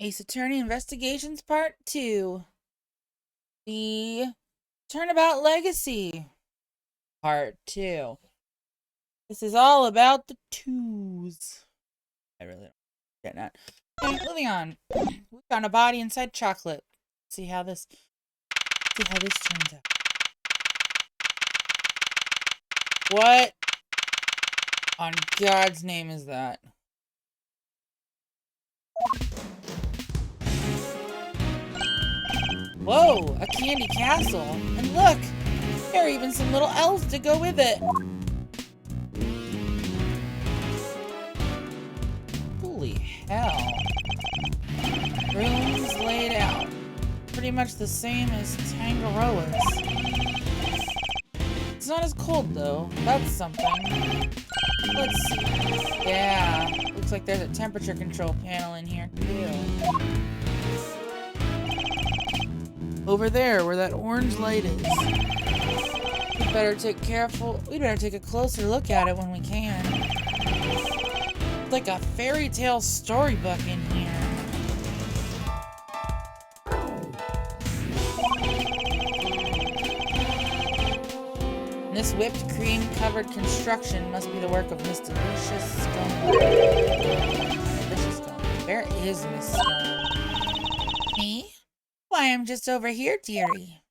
Ace Attorney Investigations Part 2. The Turnabout Legacy Part 2. This is all about the twos. I really don't get that. Okay, moving on. We found a body inside chocolate. See how this turns out. What on God's name is that? Whoa, a candy castle. And look, there are even some little elves to go with it. Holy hell. Rooms laid out. Pretty much the same as Tangaroa's. It's not as cold though. That's something. Let's see. Yeah, looks like there's a temperature control panel in here too. Over there, where that orange light is. We'd better take a closer look at it when we can. It's like a fairy tale storybook in here. This whipped cream covered construction must be the work of Miss Delicious Scone. Delicious Scone. Where is Miss Scone? Me? Why, I'm just over here, dearie.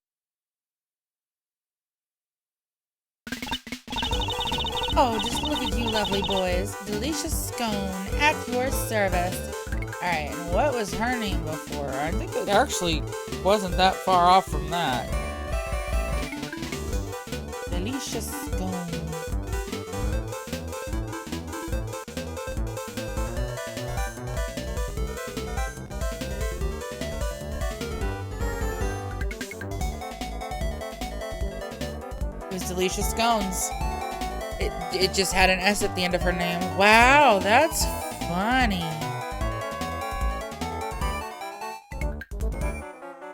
Oh, just look at you lovely boys. Delicious Scone, at your service. Alright, and what was her name before? I think it actually wasn't that far off from that. Delicious Scone. It was Delicious Scones. It just had an S at the end of her name. Wow, that's funny.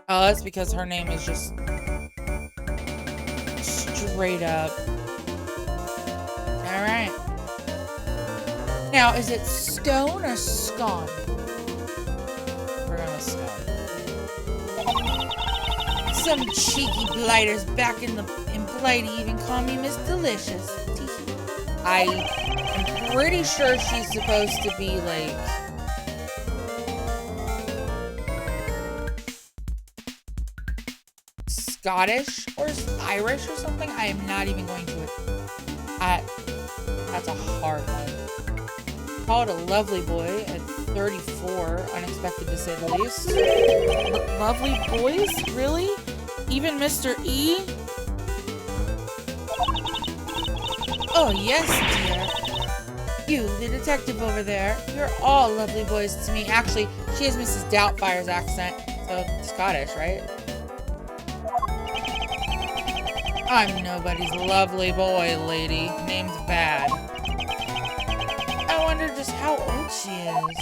Oh, that's because her name is just straight up. Alright. Now, is it scone or scone? We're gonna scone. Some cheeky blighters back in Blighty even call me Miss Delicious. I'm pretty sure she's supposed to be like Scottish or Irish or something. I am not even going to. That's a hard one. Called a lovely boy at 34, unexpected to say the least. Lovely boys? Really? Even Mr. E? Oh, yes, dear. You, the detective over there, you're all lovely boys to me. Actually, she has Mrs. Doubtfire's accent, so Scottish, right? I'm nobody's lovely boy, lady, named Bad. I wonder just how old she is.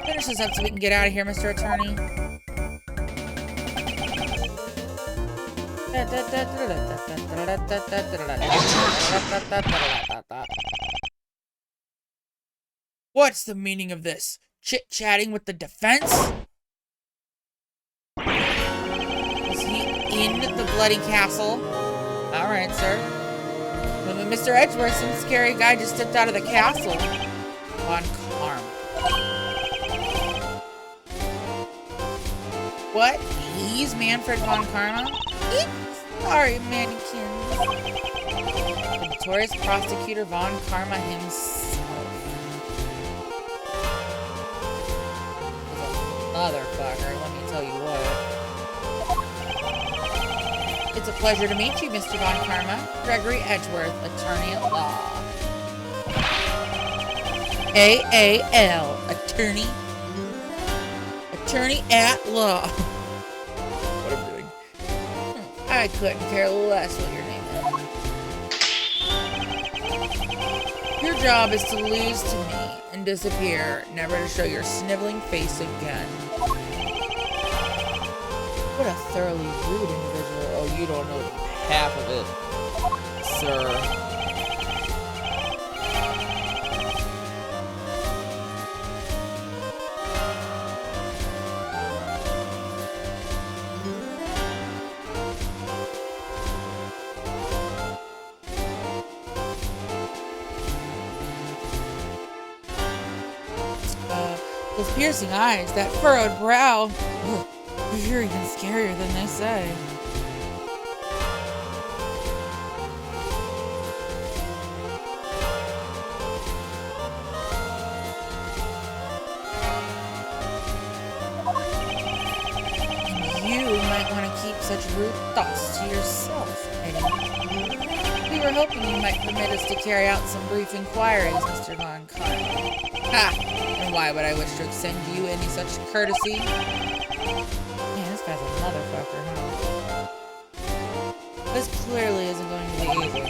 Finish this up so we can get out of here, Mr. Attorney. What's the meaning of this? Chit-chatting with the defense? Was he in the bloody castle? Alright, sir. When Mr. Edgeworth, some scary guy just stepped out of the castle. Von Karma. What? He's Manfred Von Karma? Sorry, mannequins. The notorious prosecutor Von Karma himself. Motherfucker, let me tell you what. It's a pleasure to meet you, Mr. Von Karma. Gregory Edgeworth, attorney at law. A.A.L. Attorney. Attorney at law. What I'm doing. I couldn't care less what your name is. Your job is to lose to me and disappear, never to show your sniveling face again. What a thoroughly rude individual. Oh, you don't know half of it, sir. Those piercing eyes, that furrowed brow. Ugh, you're even scarier than they say. You might want to keep such rude thoughts to yourself, Eddie. We were hoping you might permit us to carry out some brief inquiries, Mr. Von Karma. Ha! And why would I wish to extend you any such courtesy? Man, this guy's a motherfucker, huh? This clearly isn't going to be easy.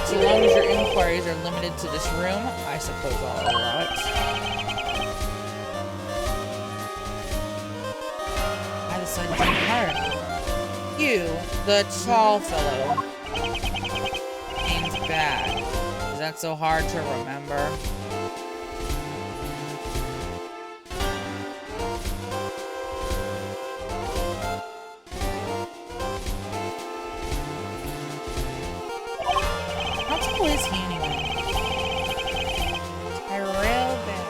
So long as your inquiries are limited to this room, I suppose I'll allow it. I decided to hire you, the tall fellow. Name's bad. Is that so hard to remember? How tall is he anyway? Real bad.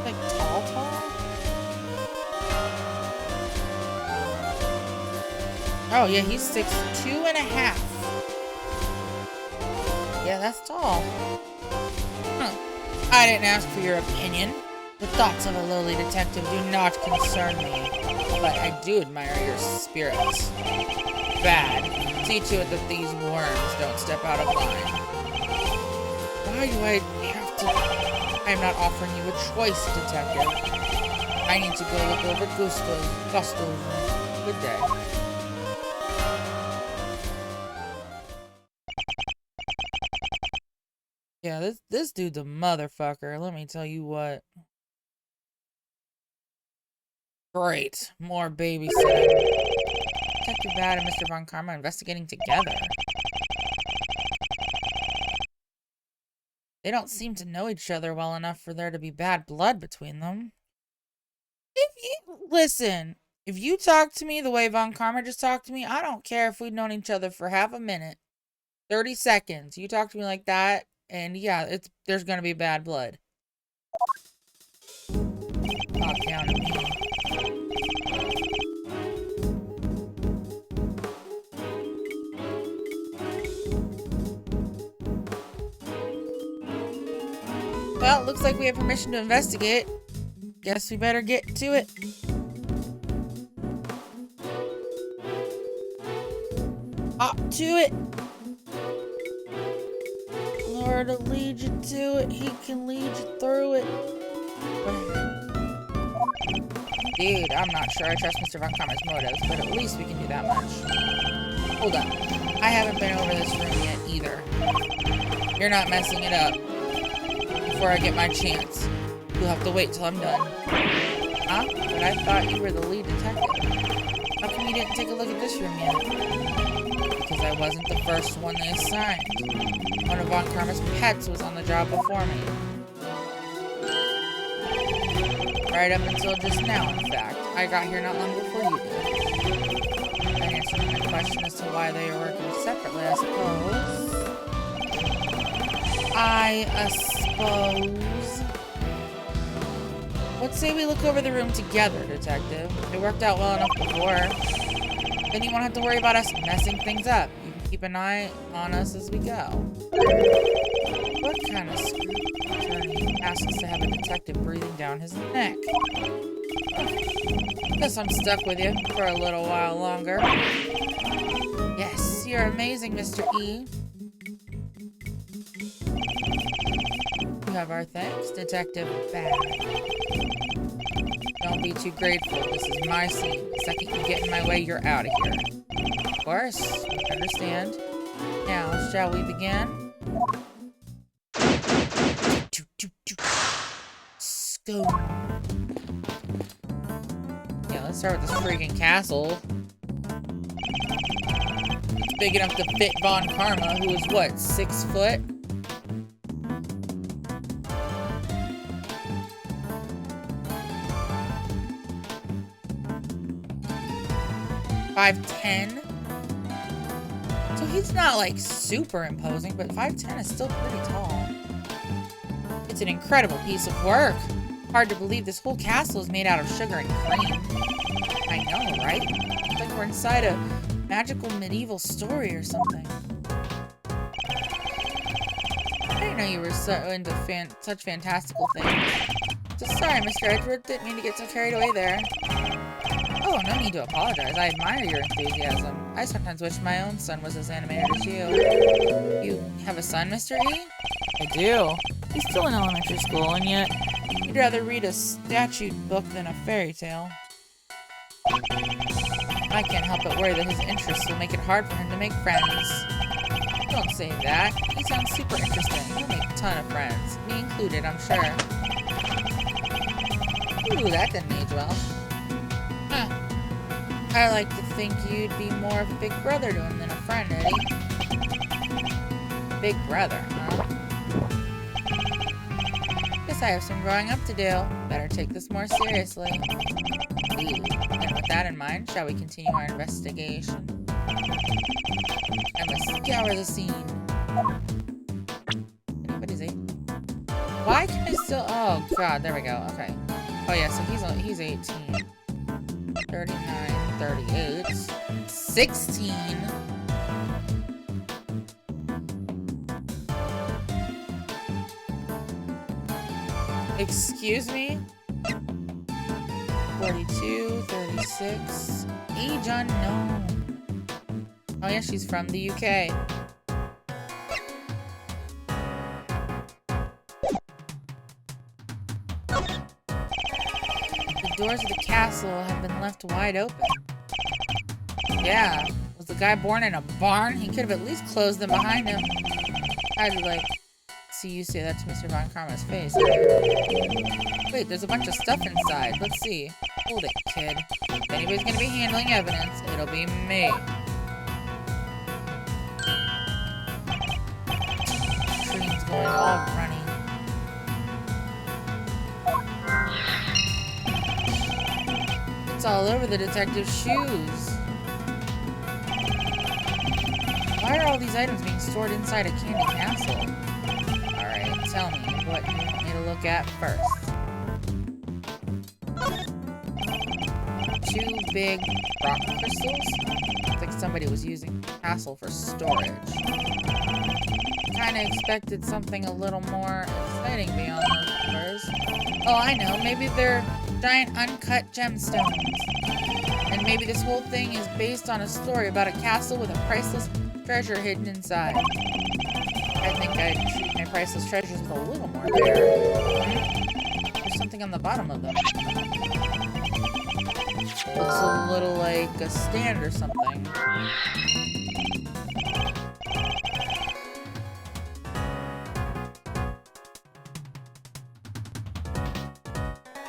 Like tall? Oh yeah, he's 6'2.5". Yeah, that's tall. Huh. I didn't ask for your opinion. The thoughts of a lowly detective do not concern me. But I do admire your spirit. Bad. See to it that these worms don't step out of line. Why do I have to... I'm not offering you a choice, detective. I need to go look over Gusto's room. Good day. Yeah, this dude's a motherfucker. Let me tell you what. Great. More babysitting. Detective Bad and Mr. Von Karma investigating together. They don't seem to know each other well enough for there to be bad blood between them. Listen, if you talk to me the way Von Karma just talked to me, I don't care if we'd known each other for half a minute. 30 seconds. You talk to me like that, and yeah, there's gonna be bad blood. Talk down to me. Well, looks like we have permission to investigate. Guess we better get to it. Up to it. Lord will lead you to it. He can lead you through it. Dude, I'm not sure I trust Mr. Von Karma's motives, but at least we can do that much. Hold up. I haven't been over this room yet either. You're not messing it up. Before I get my chance. You'll have to wait till I'm done. Huh? But I thought you were the lead detective. How come you didn't take a look at this room yet? Because I wasn't the first one they assigned. One of Von Karma's pets was on the job before me. Right up until just now, in fact. I got here not long before you did. That answers my question as to why they are working separately, I suppose. I suppose. Let's say we look over the room together, Detective. It worked out well enough before. Then you won't have to worry about us messing things up. You can keep an eye on us as we go. What kind of attorney asks us to have a detective breathing down his neck? Guess I'm stuck with you for a little while longer. Yes, you're amazing, Mr. E. You have our thanks, Detective Bad. Don't be too grateful. This is my scene. The second you get in my way, you're out of here. Of course, we understand. Now, shall we begin? Go. Yeah, let's start with this freaking castle. It's big enough to fit Von Karma, who is what, 6 foot? $5'10". So he's not like super imposing, but 5'10" is still pretty tall. It's an incredible piece of work. Hard to believe this whole castle is made out of sugar and cream. I know, right? It's like we're inside a magical medieval story or something. I didn't know you were so into such fantastical things. So sorry, Mr. Edward. Didn't mean to get so carried away there. Oh, no need to apologize. I admire your enthusiasm. I sometimes wish my own son was as animated as you. You have a son, Mr. E? I do. He's still in elementary school, and yet he'd rather read a statute book than a fairy tale. I can't help but worry that his interests will make it hard for him to make friends. Don't say that. He sounds super interesting. He'll make a ton of friends. Me included, I'm sure. Ooh, that didn't age well. Huh. I like to think you'd be more of a big brother to him than a friend, Eddie. Big brother, huh? Guess I have some growing up to do. Better take this more seriously. Ooh. And with that in mind, shall we continue our investigation? I must scour the scene. Anybody's 8? Why can I still... Oh, God, there we go. Okay. Oh, yeah, so he's 18. 39, 38, 16. Excuse me? 42, 36. Age unknown. Oh yeah, she's from the UK. The doors of the castle have been left wide open. Yeah. Was the guy born in a barn? He could have at least closed them behind him. I'd like see you say that to Mr. Von Karma's face. Wait, there's a bunch of stuff inside. Let's see. Hold it, kid. If anybody's gonna be handling evidence, it'll be me. Train's going all running. It's all over the detective's shoes. Why are all these items being stored inside a candy castle? Alright, tell me what you want me to look at first. 2 big rock crystals. Looks like somebody was using the castle for storage. Kinda expected something a little more exciting beyond those numbers. Oh, I know. Maybe they're giant uncut gemstones. And maybe this whole thing is based on a story about a castle with a priceless treasure hidden inside. I think I'd treat my priceless treasures with a little more care. There's something on the bottom of them. Looks a little like a stand or something.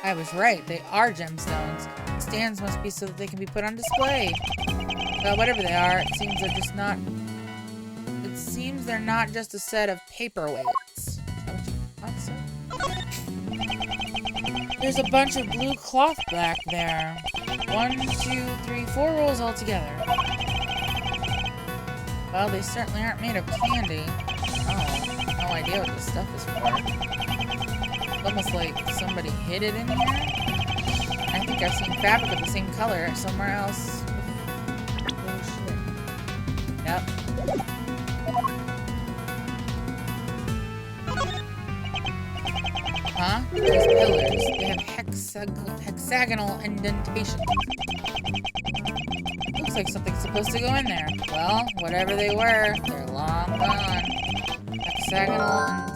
I was right, they are gemstones. Stands must be so that they can be put on display. Well, whatever they are, it seems they're just not... It seems they're not just a set of paperweights. Is that what you thought so? There's a bunch of blue cloth back there. 1, 2, 3, 4 rolls altogether. Well, they certainly aren't made of candy. Oh, no idea what this stuff is for. It's almost like somebody hid it in here. I think I've seen fabric of the same color somewhere else. Oh, shit. Yep. Huh? These pillars. They have hexagonal indentation. Looks like something's supposed to go in there. Well, whatever they were, they're long gone. Hexagonal and...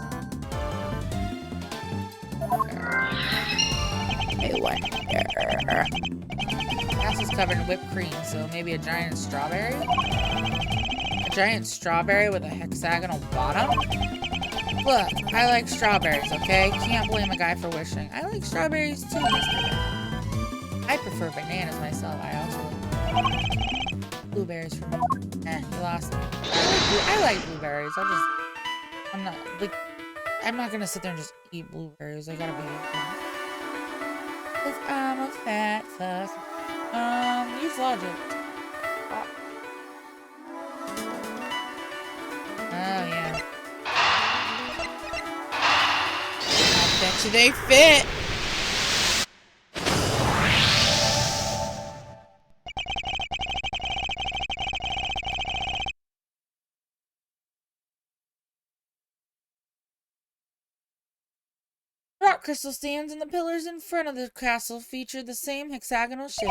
I wonder. The house is covered in whipped cream, so maybe a giant strawberry? A giant strawberry with a hexagonal bottom? Look, I like strawberries, okay? Can't blame a guy for wishing. I like strawberries too, Mr. I prefer bananas myself. I also like blueberries for me. You lost me. I like blueberries. I'm not gonna sit there and just eat blueberries. I gotta be... Cause I'm a fat fuck. Use logic. bet you they fit. Rock crystal stands and the pillars in front of the castle feature the same hexagonal shape.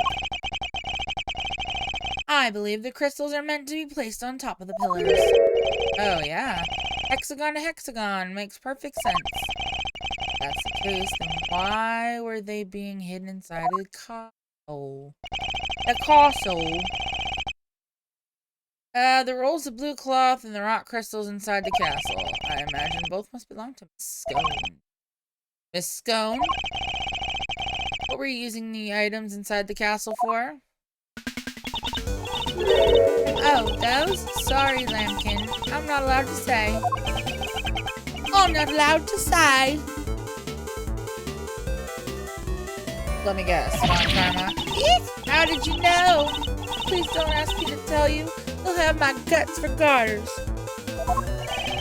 I believe the crystals are meant to be placed on top of the pillars. Oh yeah, hexagon to hexagon makes perfect sense. If that's the case, then why were they being hidden inside the castle? The castle. The rolls of blue cloth and the rock crystals inside the castle. I imagine both must belong to Miss Scone. Miss Scone? What were you using the items inside the castle for? Oh, those? Sorry, Lambkin. I'm not allowed to say. I'm not allowed to say. Let me guess. Karma. Eek! How did you know? Please don't ask me to tell you. You'll have my guts for garters.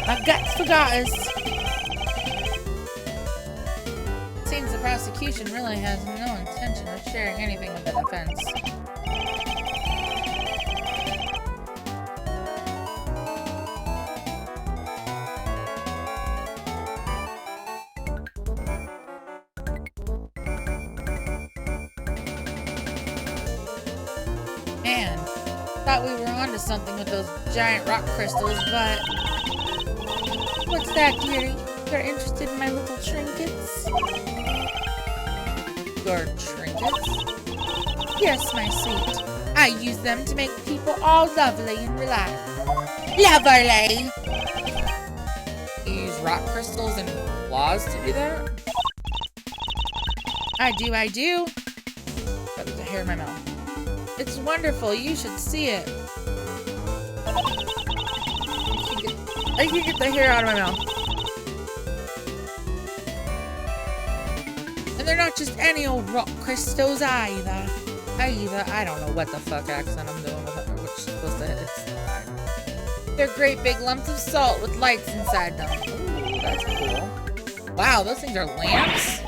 My guts for garters. Seems the prosecution really has no intention of sharing anything with the defense. Man, thought we were onto something with those giant rock crystals, but... What's that, dearie? You're interested in my little trinkets? Your trinkets? Yes, my sweet. I use them to make people all lovely and relaxed. Lovely! You use rock crystals and claws to do that? I do. Got the hair in my mouth. It's wonderful. You should see it. I can get the hair out of my mouth. And they're not just any old rock crystals either. I don't know what the fuck accent I'm doing with it, which is supposed to hit. They're great big lumps of salt with lights inside them. Ooh, that's cool. Wow, those things are lamps?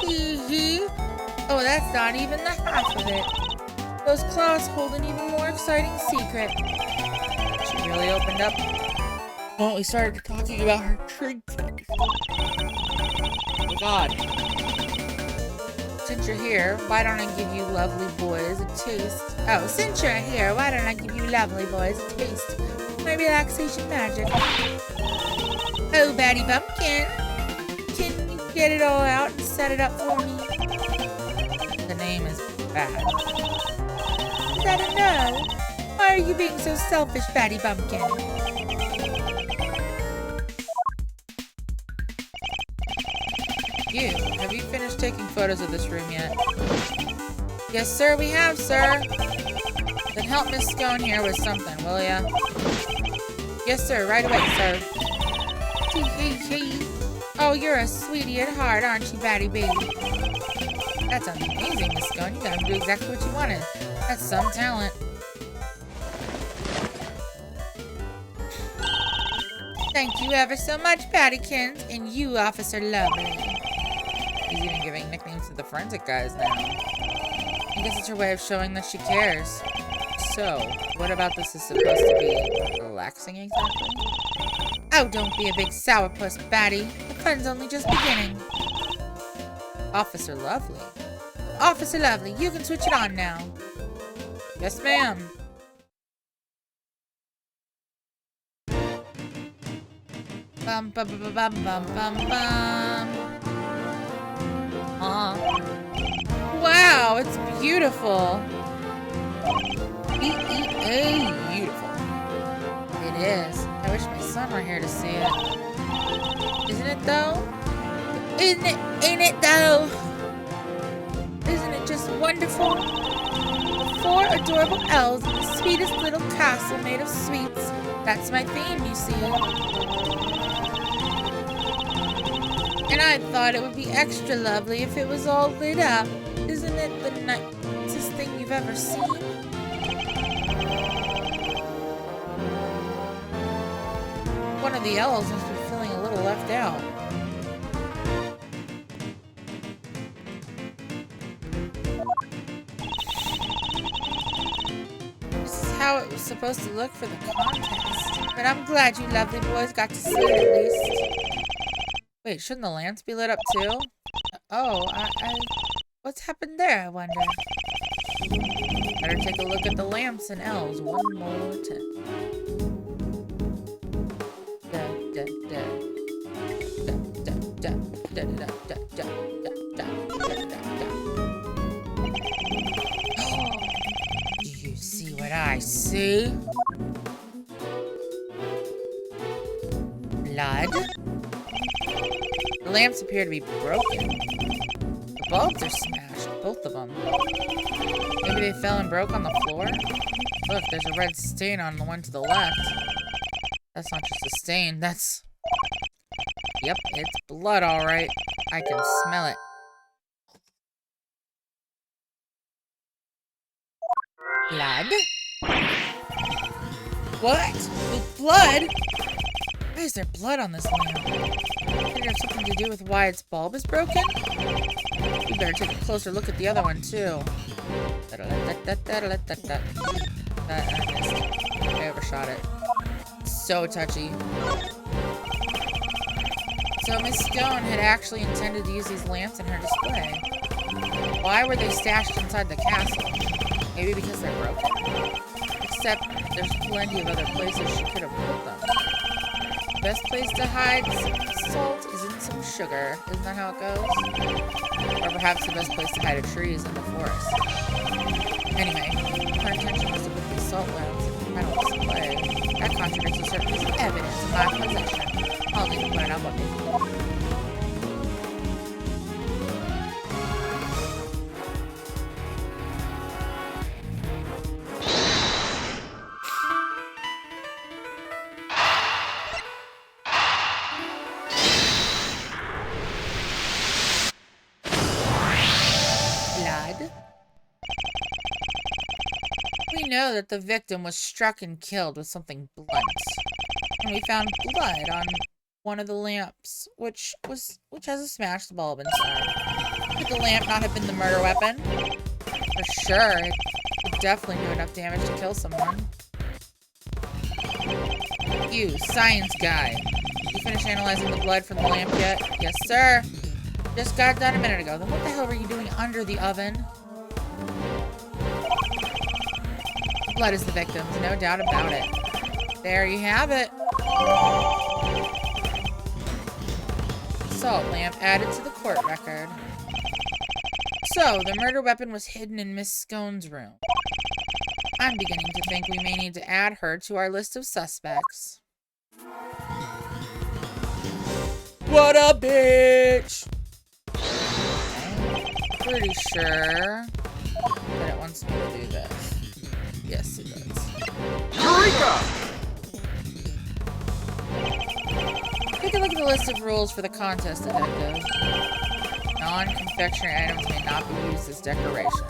Tee-hee. Oh, that's not even the half of it. Those claws hold an even more exciting secret. She really opened up. Well, we started talking about her trinkets. Oh God. Since you're here, why don't I give you lovely boys a taste? Oh, since you're here, why don't I give you lovely boys a taste of my relaxation magic? Oh, Batty Bumpkin. Can you get it all out and set it up for me? The name is Bad. Is that a no? Why are you being so selfish, Batty Bumpkin? Have you finished taking photos of this room yet? Yes, sir, we have, sir. Then help Miss Scone here with something, will ya? Yes, sir, right away, sir. Tee-hee-hee. Oh, you're a sweetie at heart, aren't you, Batty Baby? That sounds amazing, Miss Scone. You got him to do exactly what you wanted. That's some talent. Thank you ever so much, Pattykins, and you, Officer Lovely. He's even giving nicknames to the forensic guys now. I guess it's her way of showing that she cares. So, what about this is supposed to be relaxing exactly? Oh, don't be a big sourpuss, Batty. The fun's only just beginning. Officer Lovely. Officer Lovely, you can switch it on now. Yes, ma'am. Bum bum bum bum bum bum bum. Wow, it's beautiful. Beautiful. It is. I wish my son were here to see it. Isn't it though? Ain't it though? Isn't it just wonderful? 4 adorable elves in the sweetest little castle made of sweets. That's my theme, you see. And I thought it would be extra lovely if it was all lit up. Isn't it the nicest thing you've ever seen? One of the elves must be feeling a little left out. how it was supposed to look for the contest. But I'm glad you lovely boys got to see it at least. Wait, shouldn't the lamps be lit up too? Oh, what's happened there, I wonder? Better take a look at the lamps and elves one more time. Da, da, da. Da, da, da, da, da, da, da, da, da, da, da. Oh, do you see what I see? Blood? The lamps appear to be broken. The bulbs are smashed, both of them. Maybe they fell and broke on the floor? Look, there's a red stain on the one to the left. That's not just a stain, that's... Yep, it's blood, alright. I can smell it. Blood? What? With blood? Why is there blood on this lamp? Could it have something to do with why its bulb is broken? We better take a closer look at the other one, too. I missed. I overshot it. So touchy. So Miss Stone had actually intended to use these lamps in her display. Why were they stashed inside the castle? Maybe because they're broken? Except there's plenty of other places she could have put them. The best place to hide some salt is in some sugar. Isn't that how it goes? Or perhaps the best place to hide a tree is in the forest. Anyway, her intention was to put these salt lamps in metal display. That contradicts a certain piece of evidence in my possession. I'll need to put it up on me. We know that the victim was struck and killed with something blunt. And we found blood on one of the lamps, which has a smashed bulb inside. Could the lamp not have been the murder weapon? For sure, it could definitely do enough damage to kill someone. You, science guy. You finished analyzing the blood from the lamp yet? Yes, sir. Just got done a minute ago. Then what the hell were you doing under the oven? The blood is the victim's, no doubt about it. There you have it. Salt lamp added to the court record. So, the murder weapon was hidden in Miss Scone's room. I'm beginning to think we may need to add her to our list of suspects. What a bitch! I'm pretty sure that it wants me to do this. Yes, it does. Eureka! Take a look at the list of rules for the contest, detective. Non-confectionery items may not be used as decoration.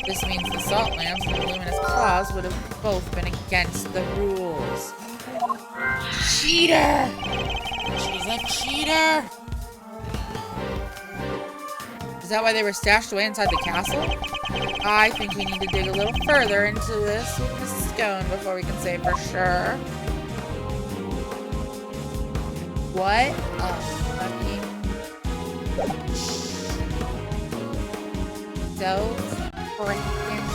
This means the salt lamps and the luminous claws would have both been against the rules. Cheater! She's a cheater! Is that why they were stashed away inside the castle? I think we need to dig a little further into this with Mrs. Scone before we can say for sure. What a fucking... So freaking...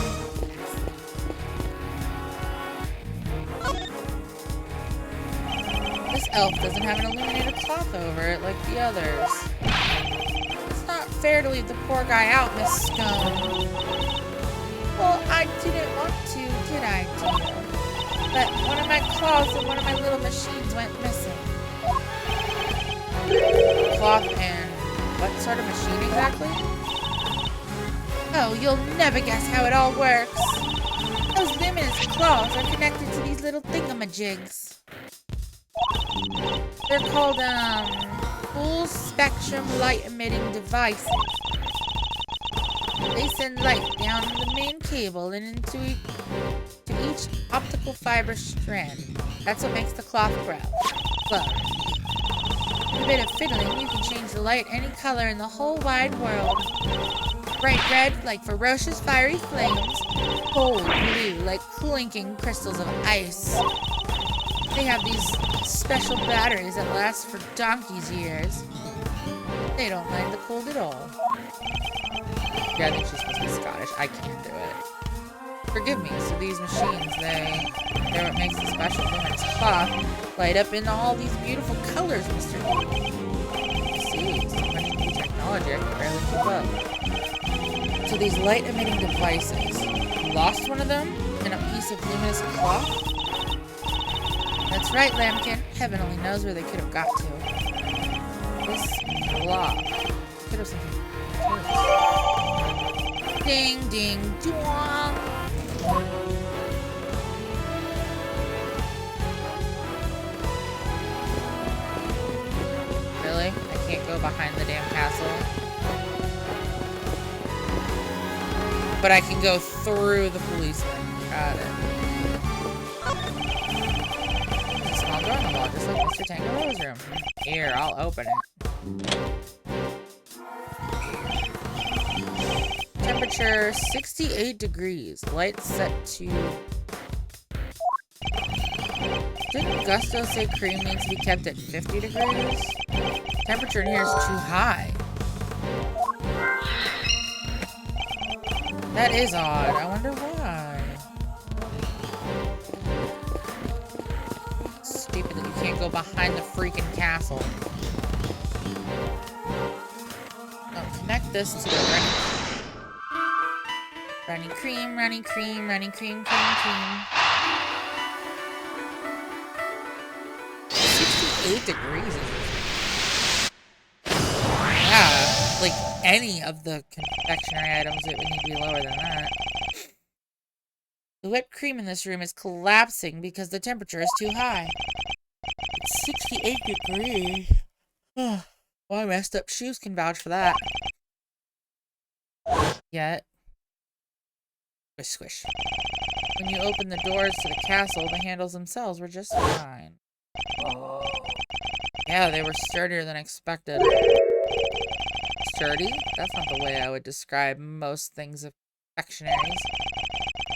This elf doesn't have an illuminated cloth over it like the others. It's not fair to leave the poor guy out, Miss Scone. Well, I didn't want to, did I, dear? But one of my claws and one of my little machines went missing. Cloth and what sort of machine exactly? Oh, you'll never guess how it all works. Those luminous claws are connected to these little thingamajigs. They're called, full spectrum light emitting devices. They send light down the main cable and into each optical fiber strand. That's what makes the cloth glow. With a bit of fiddling, you can change the light any color in the whole wide world. Bright red like ferocious fiery flames. Cold blue like clinking crystals of ice. They have these special batteries that last for donkey's years. They don't mind the cold at all. Yeah, I think she's supposed to be Scottish. I can't do it. Forgive me. So these machines, they're what makes the special luminous cloth light up in all these beautiful colors, Mr. See, so much new technology, I can barely keep up. So these light-emitting devices, you lost one of them in a piece of luminous cloth? That's right, Lambkin. Heaven only knows where they could have got to. This cloth could have something. Ding, ding, dong. Really? I can't go behind the damn castle. But I can go through the policeman. Got it. There's a small door on the wall, just like Mr. Tangaroa's room. Here, I'll open it. Temperature 68 degrees. Light set to... Didn't Gusto say cream needs to be kept at 50 degrees? Temperature in here is too high. That is odd. I wonder why. Stupid that you can't go behind the freaking castle. Oh, connect this to the running cream, running cream, running cream, cream, cream. 68 degrees. Yeah, like any of the confectionery items, it would need to be lower than that. The whipped cream in this room is collapsing because the temperature is too high. It's 68 degrees. Oh, my messed up shoes can vouch for that. Yet. Squish, squish. When you open the doors to the castle, the handles themselves were just fine. Yeah, they were sturdier than expected. Sturdy? That's not the way I would describe most things of confectionaries.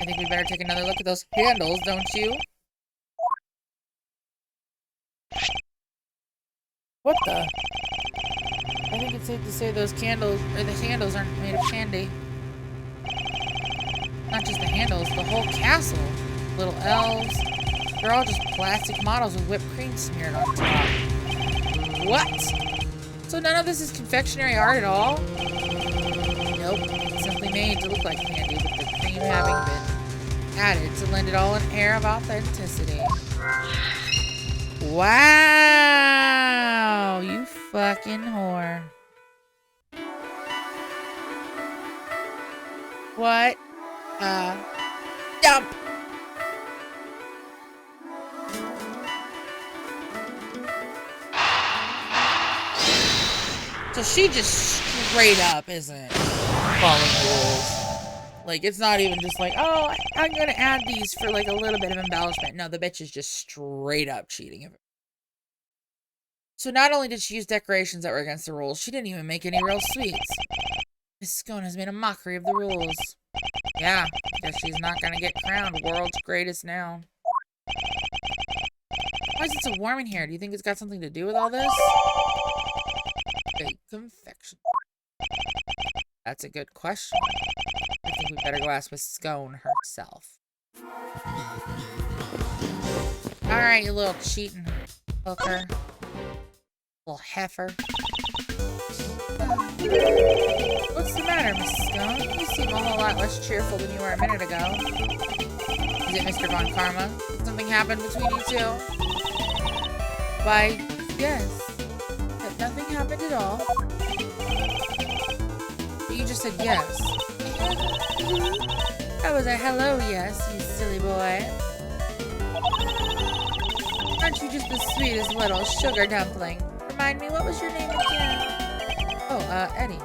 I think we'd better take another look at those handles, don't you? What the? I think it's safe to say those candles, or the handles aren't made of candy. Not just the handles, the whole castle. Little elves. They're all just plastic models with whipped cream smeared on top. What? So none of this is confectionery art at all? Nope. It's simply made to look like candy, with the cream having been added to lend it all an air of authenticity. Wow! You fucking whore. What? Dump! So she just straight up isn't following rules. Like, it's not even just like, oh, I'm gonna add these for like a little bit of embellishment. No, the bitch is just straight up cheating. So not only did she use decorations that were against the rules, she didn't even make any real sweets. Miss Scone has made a mockery of the rules. Yeah, guess she's not gonna get crowned world's greatest now. Why is it so warm in here? Do you think it's got something to do with all this? Fake confection. That's a good question. I think we better go ask Miss Scone herself. Alright, you little cheating hooker. Little heifer. What's the matter, Miss Scone? You seem a whole lot less cheerful than you were a minute ago. Is it Mr. Von Karma? Did something happen between you two? Why, yes. But nothing happened at all. But you just said yes. That was a hello yes, you silly boy. Aren't you just the sweetest little sugar dumpling? Remind me, what was your name again? Oh, Eddie.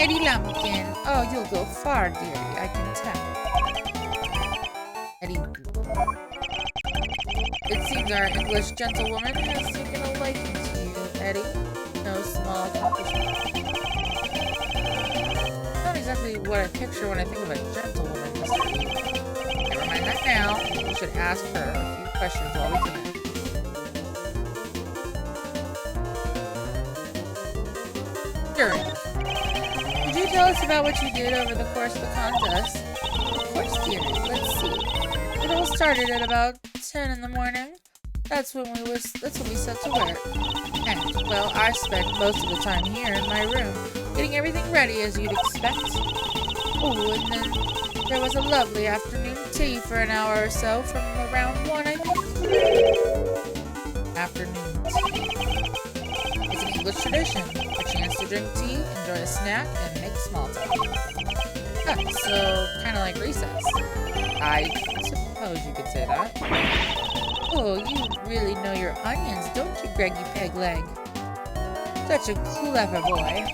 Eddie Lumpkin. Oh, you'll go far, dearie, I can tell. Eddie. It seems our English gentlewoman has taken a liking to you, Eddie. No small accomplishment. Don't exactly what I picture when I think of a gentlewoman, Mr. E. Never mind that now. You should ask her a few questions while we can. Sure. Could you tell us about what you did over the course of the contest? Of course, dearie. Let's see. It all started at about 10 in the morning. That's when we set to work. And, well, I spent most of the time here in my room, getting everything ready as you'd expect. Oh, and then there was a lovely afternoon tea for an hour or so, from around 1, I think. Afternoon tea. It's an English tradition. A chance to drink tea, enjoy a snack, and make small talk. So, kind of like recess. I suppose you could say that. Oh, you really know your onions, don't you, Greggy Pegleg? Such a clever boy.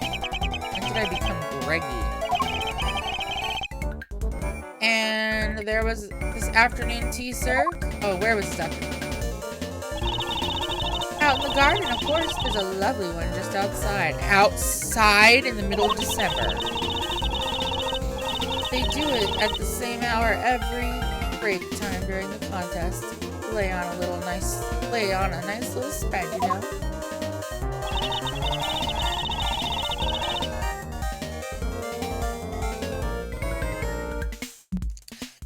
When did I become Greggy? And there was this afternoon tea served. Oh, where was this afternoon? Out in the garden, of course. There's a lovely one just outside. Outside in the middle of December. They do it at the same hour every break time during the contest. Lay on a nice little spread, you know.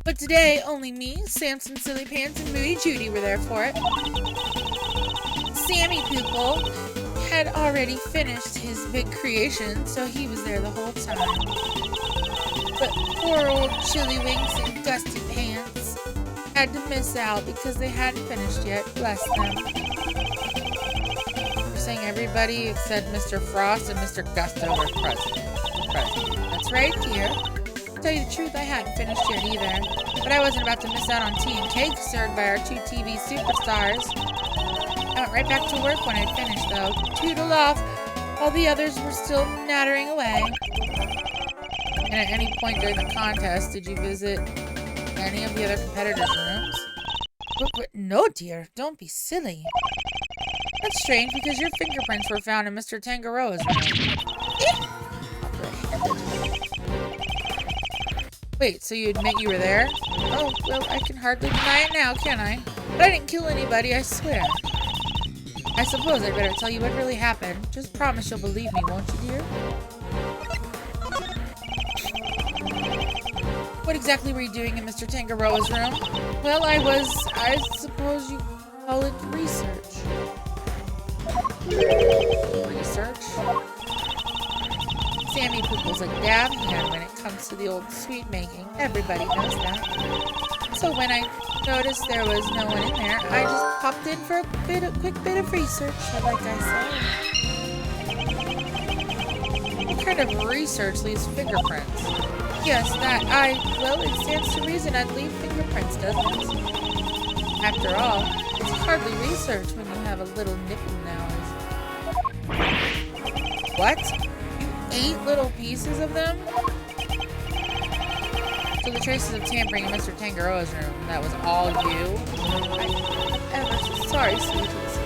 But today, only me, Samson Silly Pants, and Moody Judy were there for it. Sammy Poople had already finished his big creation, so he was there the whole time. But poor old Chili Winks and Gusty Pants had to miss out because they hadn't finished yet. Bless them. We're saying everybody except Mr. Frost and Mr. Gusto were present. That's right, dear. To tell you the truth, I hadn't finished yet either. But I wasn't about to miss out on tea and cake served by our 2 TV superstars. I went right back to work when I'd finished, though. Toodle off, while the others were still nattering away. And at any point during the contest, did you visit any of the other competitors' rooms? But no, dear. Don't be silly. That's strange, because your fingerprints were found in Mr. Tangaroa's room. Wait, so you admit you were there? Oh, well, I can hardly deny it now, can I? But I didn't kill anybody, I swear. I suppose I'd better tell you what really happened. Just promise you'll believe me, won't you, dear? What exactly were you doing in Mr. Tangaroa's room? Well, I suppose you call it research. Research? Sammy Poople's a dab hand when it comes to the old sweet making. Everybody knows that. So when I noticed there was no one in there, I just popped in for a quick bit of research, like I said. What kind of research leaves fingerprints? Yes, well, it stands to reason I'd leave fingerprints, doesn't it? After all, it's hardly research when you have a little nip in nose. What? You ate little pieces of them? So the traces of tampering in Mr. Tangaroa's room, that was all you? I'm ever so sorry, sweeties.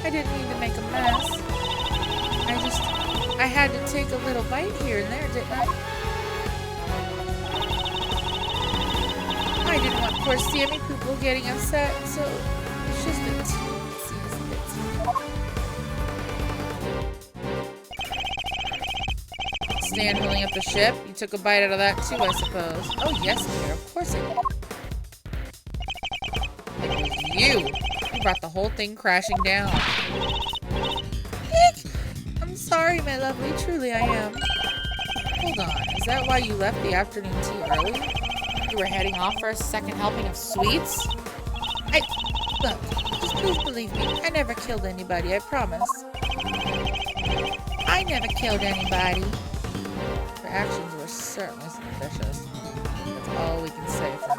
I didn't mean to make a mess. I had to take a little bite here and there, didn't I? I didn't want poor Sammy Poople getting upset, so it's just a teensy bit. Stand holding up the ship? You took a bite out of that too, I suppose. Oh yes, dear, of course I did. It was you! You brought the whole thing crashing down. Eek! I'm sorry, my lovely, truly I am. Hold on, is that why you left the afternoon tea early? You were heading off for a second helping of sweets? Look, just please believe me, I never killed anybody, I promise. I never killed anybody. Her actions were certainly suspicious. That's all we can say for now.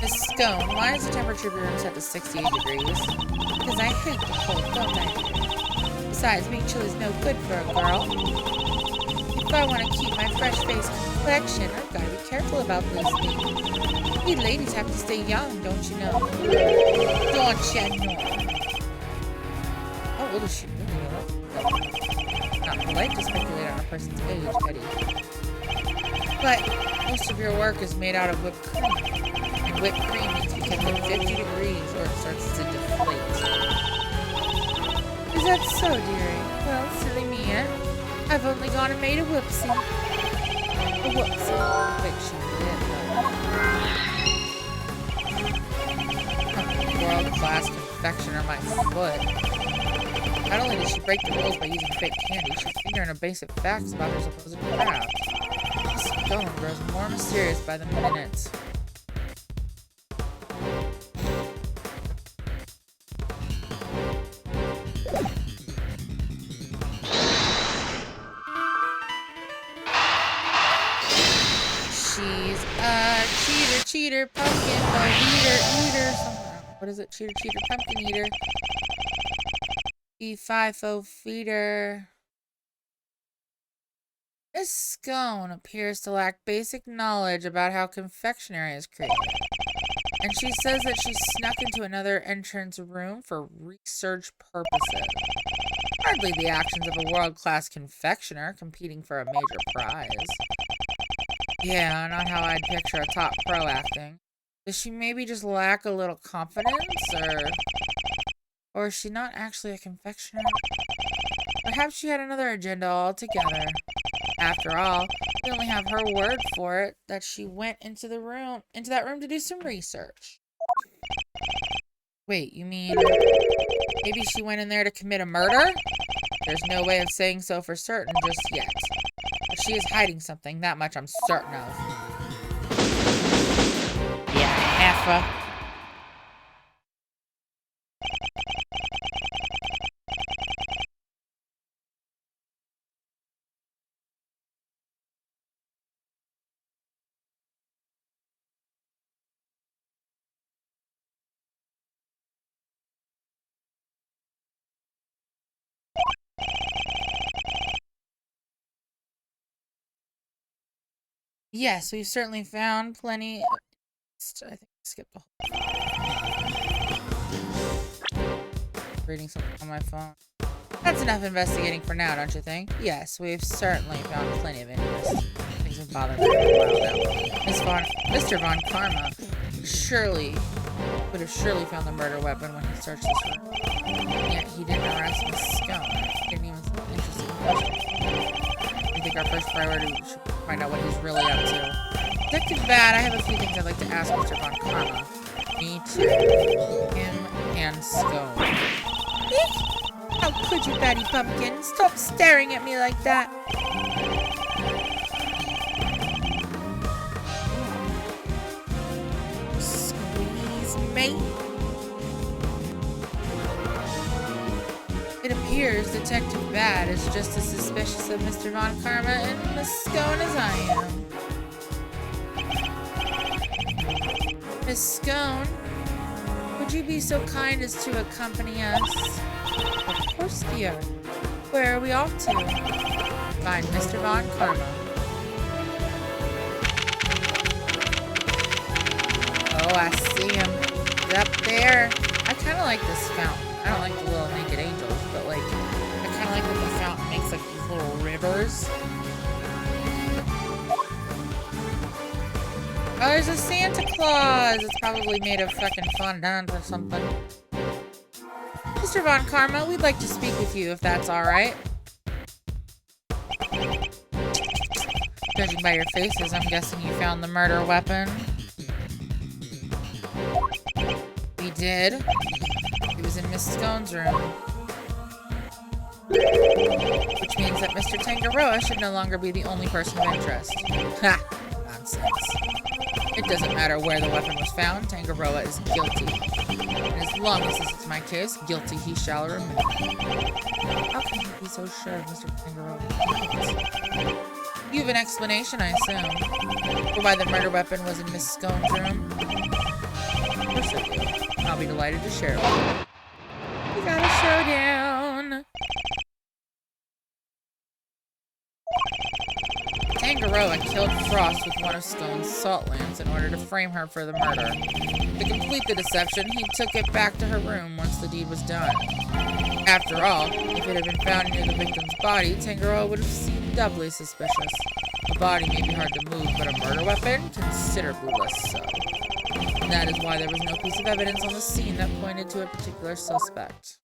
Miss Scone, why is the temperature of your room set to 68 degrees? Because I hate the cold, don't I? Besides, being chilly is no good for a girl. If I want to keep my fresh face complexion, I've got to be careful about those things. We ladies have to stay young, don't you know? Don't you know? How old is she really? Not not polite to speculate on a person's age, Eddie. But most of your work is made out of whipped cream. And whipped cream needs to be kept at 50 degrees or it starts to deflate. Is that so, dearie? Well, silly me, eh? I've only gone and made a whoopsie. A whoopsie. Wait, she did. World-class confectioner, my foot. Not only did she break the rules by using fake candy, she's ignorant of basic facts about her supposed craft. This scone grows more mysterious by the minute. She's a cheater, pumpkin, eater, somewhere. What is it? Cheater, pumpkin eater. FIFO feeder. This scone appears to lack basic knowledge about how confectionery is created. And she says that she snuck into another entrance room for research purposes. Hardly the actions of a world-class confectioner competing for a major prize. Yeah, not how I'd picture a top pro acting. Does she maybe just lack a little confidence, or is she not actually a confectioner? Perhaps she had another agenda altogether. After all, we only have her word for it that she went into that room to do some research. Wait, you mean maybe she went in there to commit a murder? There's no way of saying so for certain just yet. But she is hiding something, that much I'm certain of. Yeah, heifer. Yes, we've certainly found plenty. I think I skipped a whole. Reading something on my phone. That's enough investigating for now, don't you think? Yes, we've certainly found plenty of interest. Things have bothered me for a while now. Mr. Von Karma would have surely found the murder weapon when he searched this room. Yet he didn't arrest Miss Scone. He didn't even seem interested in the question. I think our first priority should find out what he's really up to. Detective Bad, I have a few things I'd like to ask Mr. Von Karma. Me too. Him and Scone. How could you, Batty Pumpkin? Stop staring at me like that. Squeeze me. It appears Detective Bad is just as suspicious of Mr. Von Karma and Miss Scone as I am. Miss Scone, would you be so kind as to accompany us? Of course, dear. Where are we off to? Find Mr. Von Karma. Oh, I see him. He's up there. I kind of like this fountain. I don't like the little naked angels, but like, I kind of like that the fountain makes like these little rivers. Oh, there's a Santa Claus. It's probably made of fucking fondant or something. Mr. Von Karma, we'd like to speak with you, if that's alright. Judging by your faces, I'm guessing you found the murder weapon. We did. It was in Miss Scone's room. Which means that Mr. Tangaroa should no longer be the only person of interest. Ha! Nonsense. It doesn't matter where the weapon was found, Tangaroa is guilty. And as long as this is my case, guilty he shall remain. How can you be so sure of Mr. Tangaroa? You have an explanation, I assume, for why the murder weapon was in Miss Scone's room? Of course I do. I'll be delighted to share it with you. We got a showdown! Tangaroa killed killed Frost with one of Scone's salt lamps in order to frame her for the murder. To complete the deception, he took it back to her room once the deed was done. After all, if it had been found near the victim's body, Tangaroa would have seemed doubly suspicious. A body may be hard to move, but a murder weapon? Considerably less so. And that is why there was no piece of evidence on the scene that pointed to a particular suspect.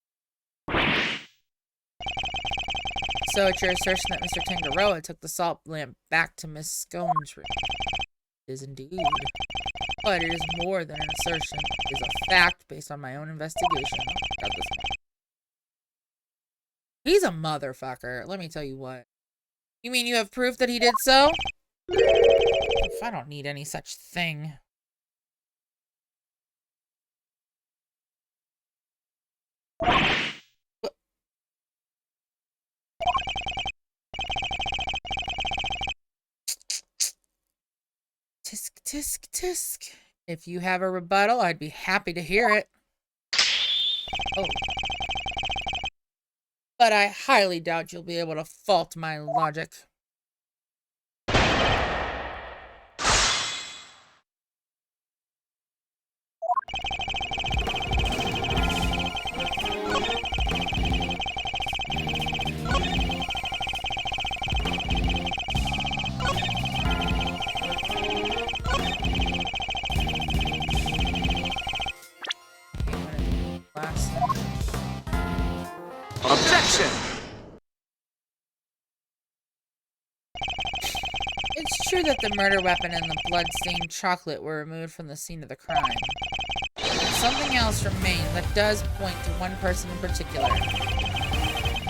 So it's your assertion that Mr. Tangaroa took the salt lamp back to Miss Scone's room? It is indeed. But it is more than an assertion. It is a fact based on my own investigation. Got this man. He's a motherfucker. Let me tell you what. You mean you have proof that he did so? If I don't need any such thing. Tisk, tisk, tisk. If you have a rebuttal, I'd be happy to hear it. Oh. But I highly doubt you'll be able to fault my logic. Objection! It's true that the murder weapon and the blood-stained chocolate were removed from the scene of the crime. But something else remained that does point to one person in particular.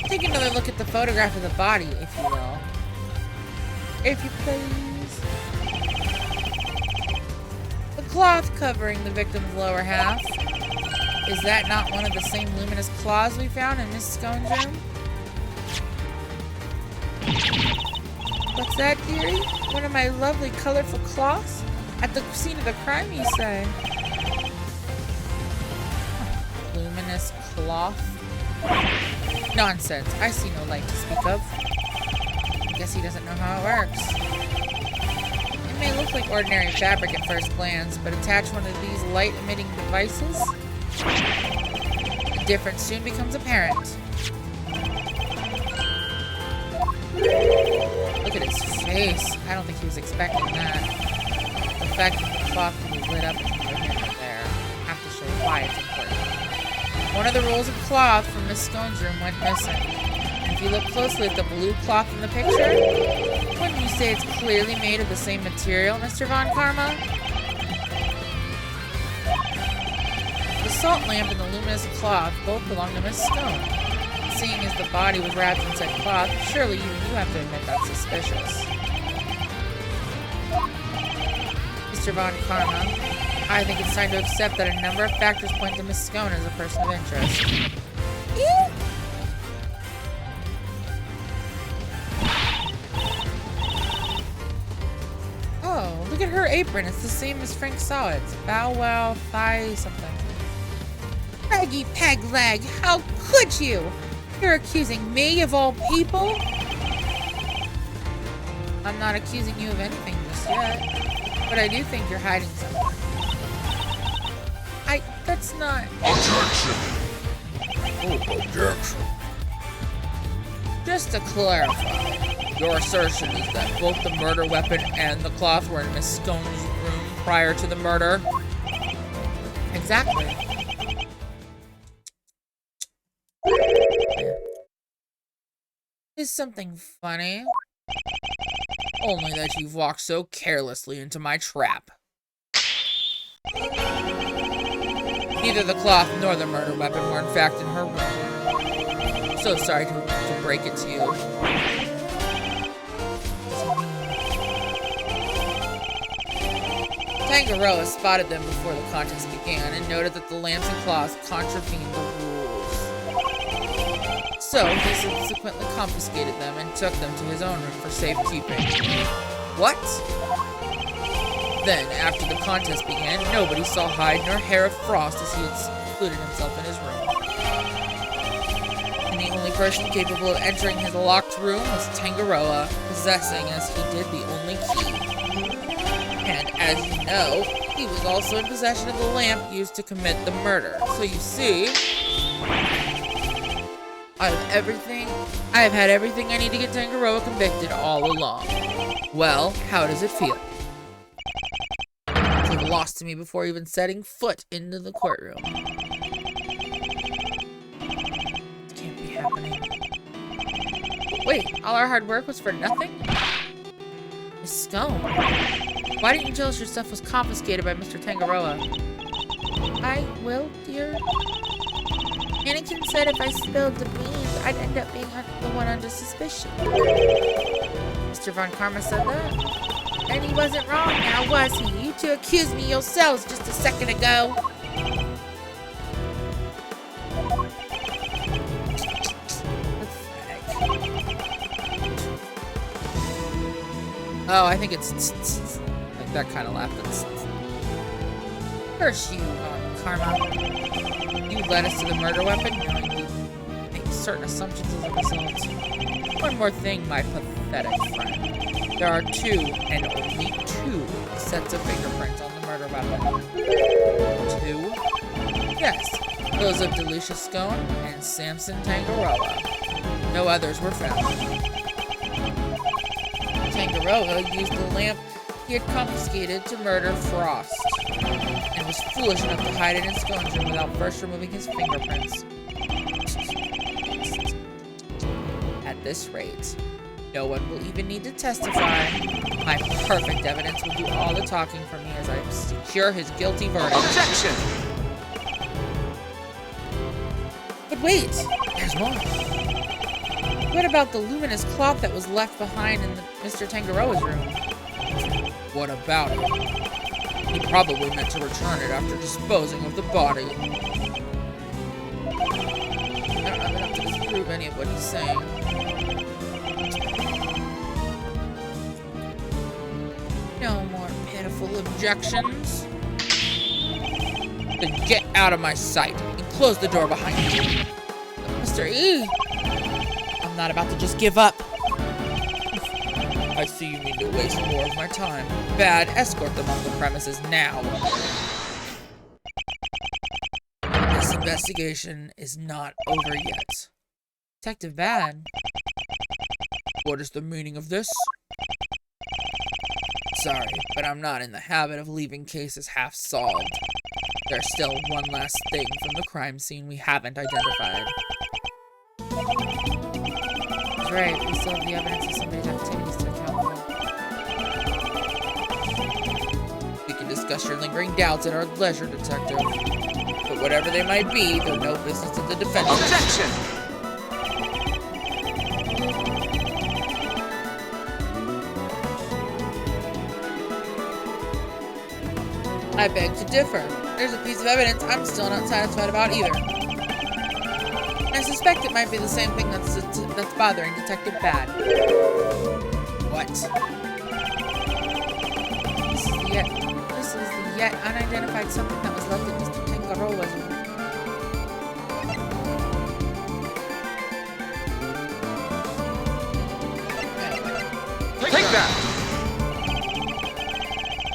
Take another look at the photograph of the body, if you will. If you please. The cloth covering the victim's lower half. Is that not one of the same luminous claws we found in Miss Scone's room? What's that, dearie? One of my lovely colorful cloths? At the scene of the crime, you say? Luminous cloth? Nonsense. I see no light to speak of. I guess he doesn't know how it works. It may look like ordinary fabric at first glance, but attach one of these light-emitting devices? The difference soon becomes apparent. Look at his face. I don't think he was expecting that. The fact that the cloth can be lit up is neither here nor there. I have to show you why it's important. One of the rolls of cloth from Miss Scone's room went missing. And if you look closely at the blue cloth in the picture, wouldn't you say it's clearly made of the same material, Mr. Von Karma? The salt lamp and the luminous cloth both belong to Miss Scone. Seeing as the body was wrapped in said cloth, surely even you have to admit that's suspicious. Mr. Von Karma, I think it's time to accept that a number of factors point to Miss Scone as a person of interest. Ew. Oh, look at her apron. It's the same as Frank saw it. Bow wow thigh something. Peggy Peg Leg, how could you? You're accusing me of all people? I'm not accusing you of anything just yet. But I do think you're hiding something. That's not... Objection! Oh, objection. Just to clarify, your assertion is that both the murder weapon and the cloth were in Miss Scone's room prior to the murder? Exactly. Is something funny? Only that you've walked so carelessly into my trap. Neither the cloth nor the murder weapon were in fact in her room. So sorry to break it to you. Tangaroa spotted them before the contest began and noted that the lamps and cloths contravened the rules. So he subsequently confiscated them and took them to his own room for safekeeping. What? Then, after the contest began, nobody saw hide nor hair of Frost as he had secluded himself in his room. And the only person capable of entering his locked locked room was Tangaroa, possessing, as he did, the only key. And as you know, he was also in possession of the lamp used to commit the murder. So you see, I have had everything I need to get Tangaroa convicted all along. Well, how does it feel? He lost to me before even setting foot into the courtroom. It can't be happening. Wait, all our hard work was for nothing? Miss Scone, why didn't you tell us your stuff was confiscated by Mr. Tangaroa? I will, dear. Anakin said if I spilled the beans, I'd end up being the one under suspicion. Mr. Von Karma said that. And he wasn't wrong now, was he? You two accused me yourselves just a second ago. Oh, I think it's like that kind of laugh. Curse you, Karma. You led us to the murder weapon, knowing you make certain assumptions as a result. One more thing, my pathetic friend. There are 2, and only 2, sets of fingerprints on the murder weapon. 2? Yes, those of Delisha Scone and Samson Tangaroa. No others were found. Tangaroa used the lamp he had confiscated to murder Frost, and was foolish enough to hide it in Scone's room without first removing his fingerprints. At this rate, no one will even need to testify. My perfect evidence will do all the talking for me as I secure his guilty verdict. Objection! But wait, there's more. What about the luminous cloth that was left behind in Mr. Tangaroa's room? What about it? He probably meant to return it after disposing of the body. I don't have enough to disprove any of what he's saying. No more pitiful objections. Then get out of my sight and close the door behind you. Mr. E! I'm not about to just give up. I see you mean to waste more of my time. Bad, escort them off the premises now. This investigation is not over yet. Detective Bad. What is the meaning of this? Sorry, but I'm not in the habit of leaving cases half solved. There's still one last thing from the crime scene we haven't identified. That's right, we still have the evidence of somebody's activities to account for. We can discuss your lingering doubts at our leisure, Detective. But whatever they might be, they're no business of the defendant. Objection! I beg to differ. There's a piece of evidence I'm still not satisfied about either. I suspect it might be the same thing that's bothering Detective Bad. What? This is the yet unidentified something that was left at Mr. Tangaroa's room. Take that!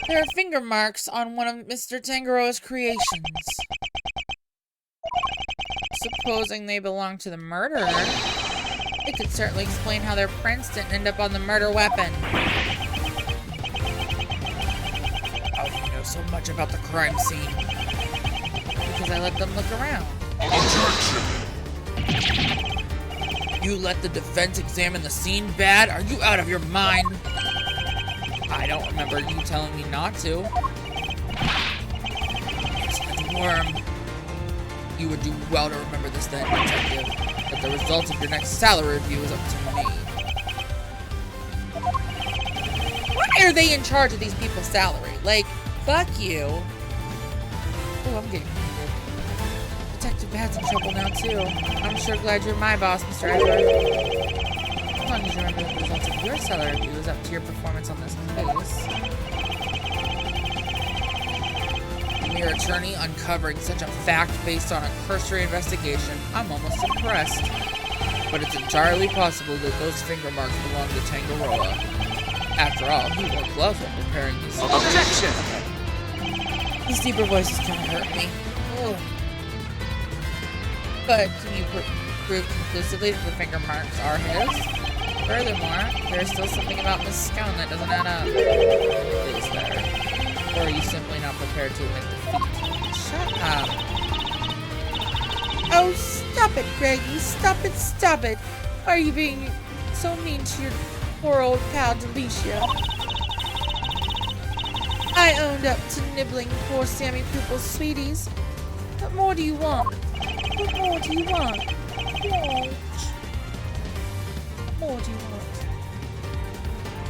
There are finger marks on one of Mr. Tangaroa's creations. Supposing they belong to the murderer, it could certainly explain how their prints didn't end up on the murder weapon. How do you know so much about the crime scene? Because I let them look around. Objection! You let the defense examine the scene, Bad? Are you out of your mind? I don't remember you telling me not to. It's worm. You would do well to remember this then, Detective. But the result of your next salary review is up to me. Why are they in charge of these people's salary? Like, fuck you. Oh, I'm getting hungry. Detective Bad's in trouble now, too. I'm sure glad you're my boss, Mr. Edward. As long as you remember the results of your salary review is up to your performance on this case. Mere attorney uncovering such a fact based on a cursory investigation. I'm almost impressed. but it's entirely possible that those finger marks belong to Tangaroa. After all, he wore gloves while preparing these. Objection! Okay. These deeper voices kind of hurt me. Ugh. But can you prove conclusively that the finger marks are his? Furthermore, there's still something about Miss Scone that doesn't add up. Is there? Or are you simply not prepared to admit defeat? Shut up. Oh, stop it, Greggy. Stop it. Why are you being so mean to your poor old pal, Delicia? I owned up to nibbling poor Sammy Poople's sweeties. What more do you want? What more do you want? What more do you want?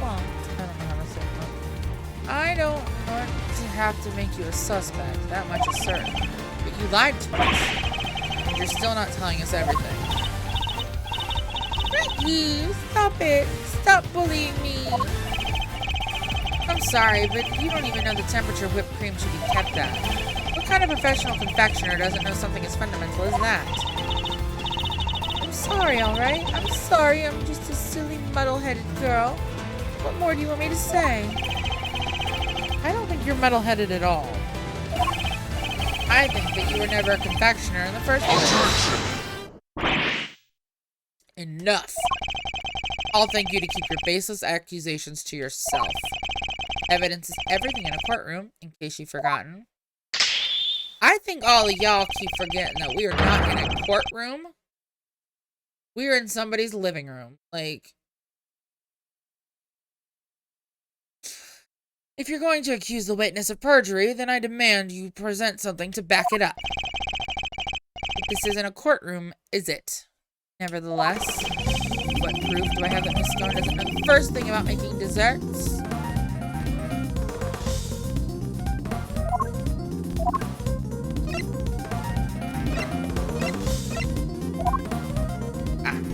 Want? I don't know how to say that. I don't want to have to make you a suspect. That much is certain. But you lied to us. And you're still not telling us everything. Ricky, stop it. Stop bullying me. I'm sorry, but you don't even know the temperature whipped cream should be kept at. What kind of professional confectioner doesn't know something as fundamental as that? I'm sorry, alright? I'm sorry, I'm just a silly, muddle-headed girl. What more do you want me to say? I don't think you're muddle-headed at all. I think that you were never a confectioner in the first place. Enough. I'll thank you to keep your baseless accusations to yourself. Evidence is everything in a courtroom, in case you've forgotten. I think all of y'all keep forgetting that we are not in a courtroom. We're in somebody's living room. Like, if you're going to accuse the witness of perjury, then I demand you present something to back it up. But this isn't a courtroom, is it? Nevertheless, what proof do I have that Miss Scone doesn't know the first thing about making desserts?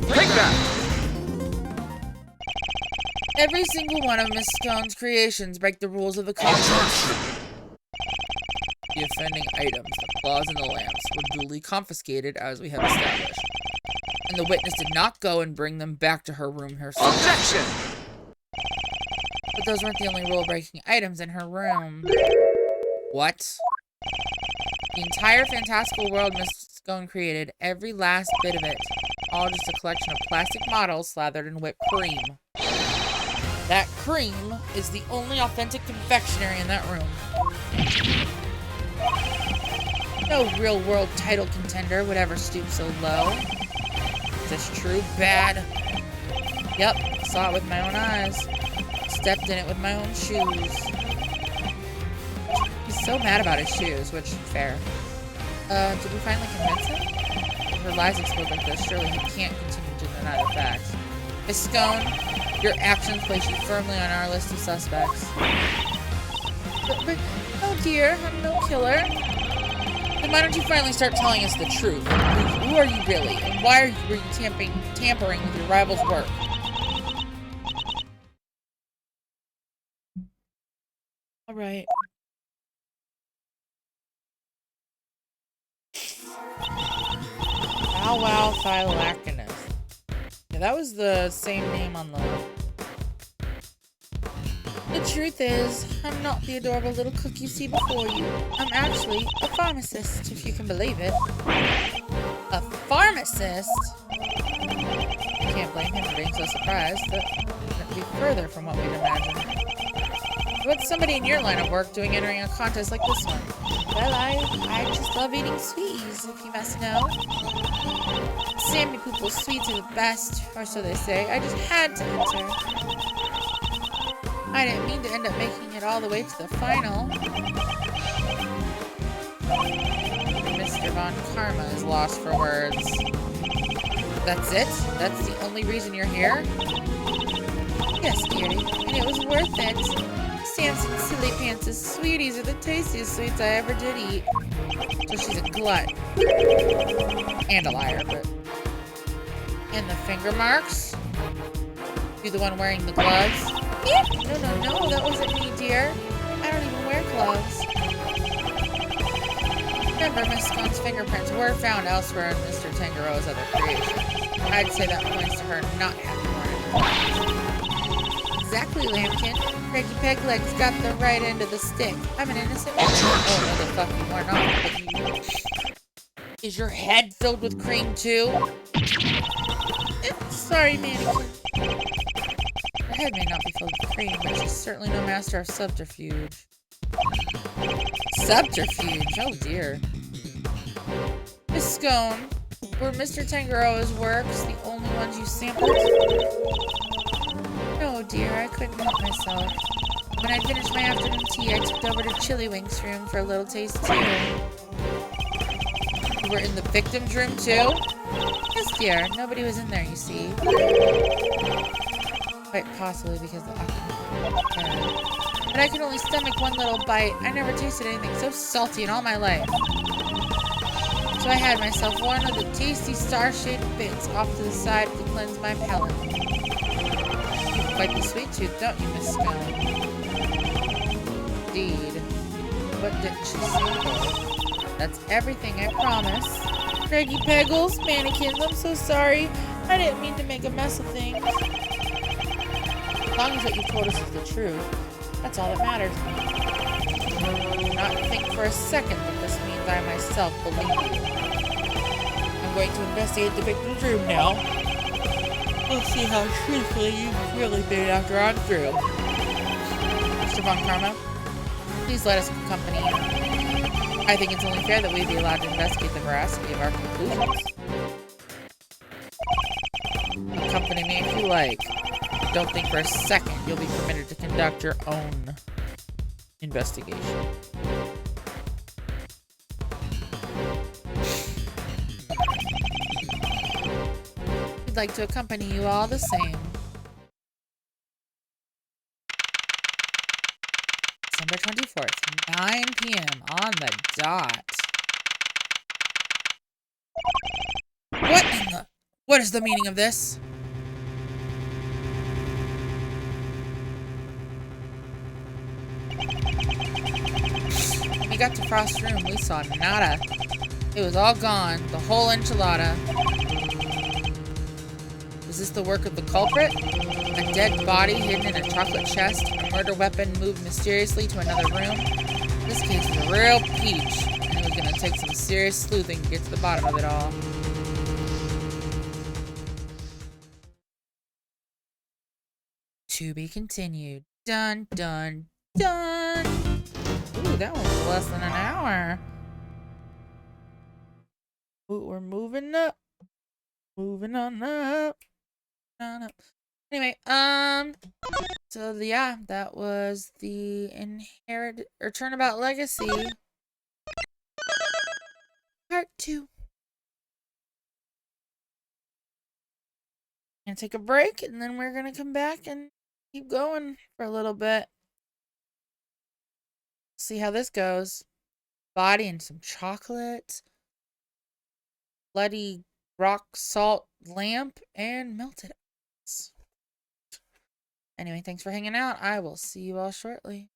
Take that! Every single one of Miss Scone's creations break the rules of the contest. The offending items, the claws and the lamps, were duly confiscated as we have established. And the witness did not go and bring them back to her room herself. Objection! But those weren't the only rule-breaking items in her room. What? The entire fantastical world Miss Scone created, every last bit of it, all just a collection of plastic models slathered in whipped cream. That cream is the only authentic confectionery in that room. No real-world title contender would ever stoop so low. Is this true? Bad. Yep, saw it with my own eyes. Stepped in it with my own shoes. He's so mad about his shoes, which, fair. Did we finally convince him? If her lies explode like this, surely he can't continue to deny the facts. Miss Scone, your actions place you firmly on our list of suspects. But, oh dear, I'm no killer. Then why don't you finally start telling us the truth? Who are you really? And why were you tampering with your rival's work? Alright. Bow Wow Thylacinus. Yeah, that was the same name on the... The truth is, I'm not the adorable little cook you see before you. I'm actually a pharmacist, if you can believe it. A pharmacist? I can't blame him for being so surprised. That couldn't be further from what we'd imagined. What's somebody in your line of work doing entering a contest like this one? Well, I just love eating sweeties, if you must know. Sammy Poople's sweets are the best, or so they say. I just had to enter. I didn't mean to end up making it all the way to the final. Mr. Von Karma is lost for words. That's it? That's the only reason you're here? Yes, dearie, and it was worth it. Samson Silly Pants' sweeties are the tastiest sweets I ever did eat. So she's a glut. And a liar, but... And the finger marks? You the one wearing the gloves? No, that wasn't me, dear. I don't even wear gloves. Remember, Miss Scone's fingerprints were found elsewhere in Mr. Tangaroa's other creations. I'd say that points to her not having one. Exactly, Lambkin. Craigie Pegleg's got the right end of the stick. I'm an innocent man. Oh, no, the fuck you are not. But you... Is your head filled with cream, too? Sorry, Mannequin. Her head may not be filled with cream, but she's certainly no master of subterfuge. Subterfuge? Oh, dear. Miss Scone, were Mr. Tangaroa's works the only ones you sampled? No, dear, I couldn't help myself. When I finished my afternoon tea, I took over to Chillywink's room for a little taste, too. You were in the victim's room, too? Yes, dear. Nobody was in there, you see. Quite possibly because the occupant. But I could only stomach one little bite. I never tasted anything so salty in all my life. So I had myself one of the tasty star-shaped bits off to the side to cleanse my palate. You've quite the sweet tooth, don't you, Miss Scone? Indeed. What didn't she sample? That's everything, I promise. Craigie Peggles, mannequins, I'm so sorry. I didn't mean to make a mess of things. As long as what you told us is the truth, that's all that matters. Do not think for a second that this means I myself believe you. I'm going to investigate the victim's room now. We'll see how truthfully you've really been after I'm through. Mr. Von Karma, please let us accompany you. I think it's only fair that we be allowed to investigate the veracity of our conclusions. Accompany me if you like. Don't think for a second you'll be permitted to conduct your own investigation. We'd like to accompany you all the same. December 24th, 9 p.m. on the dot. What is the meaning of this? When we got to Frost's room, we saw nada. It was all gone, the whole enchilada. Was this the work of the culprit? A dead body hidden in a chocolate chest, a murder weapon moved mysteriously to another room? This case is a real peach, and it was gonna take some serious sleuthing to get to the bottom of it all. To be continued. Dun, dun, dun! Ooh, that was less than an hour. Ooh, we're moving up. Moving on up. Anyway, so yeah, that was the Turnabout Legacy Part 2. Gonna take a break, and then we're gonna come back and keep going for a little bit. See how this goes. Body and some chocolate. Bloody rock salt lamp and melted ice. Anyway, thanks for hanging out. I will see you all shortly.